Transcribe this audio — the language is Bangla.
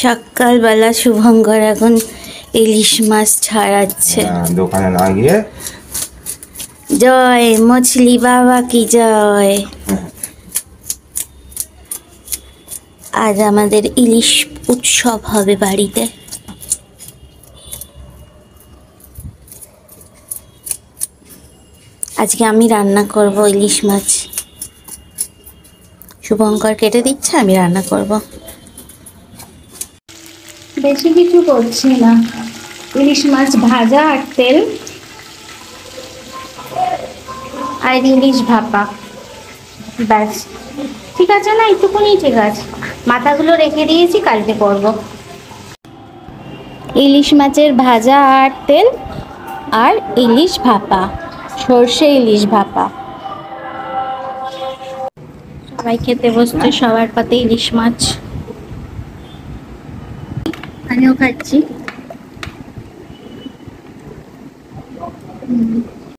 সকালবেলা শুভঙ্কর এখন ইলিশ মাছ ছাড়াচ্ছে। দোকানে না গিয়ে জয় মছলি বাবা কি জয়। আজ আমাদের ইলিশ উৎসব হবে বাড়িতে। আজকে আমি রান্না করব ইলিশ মাছ। শুভঙ্কর কেটে দিচ্ছে, আমি রান্না করব। বেশি কিছু করছি না, ইলিশ মাছ ভাজা আর তেল আর ইলিশ ভাপা, ব্যাস। ঠিক আছে না, একটুখানি ঠিক আছে। মাথাগুলো রেখে দিয়েছি, কালকে করব। ইলিশ মাছের ভাজা আর তেল আর ইলিশ ভাপা, সর্ষে ইলিশ ভাপা। সবাই খেতে বসছে, সবার পাতে ইলিশ মাছ। আমিও খাচ্ছি।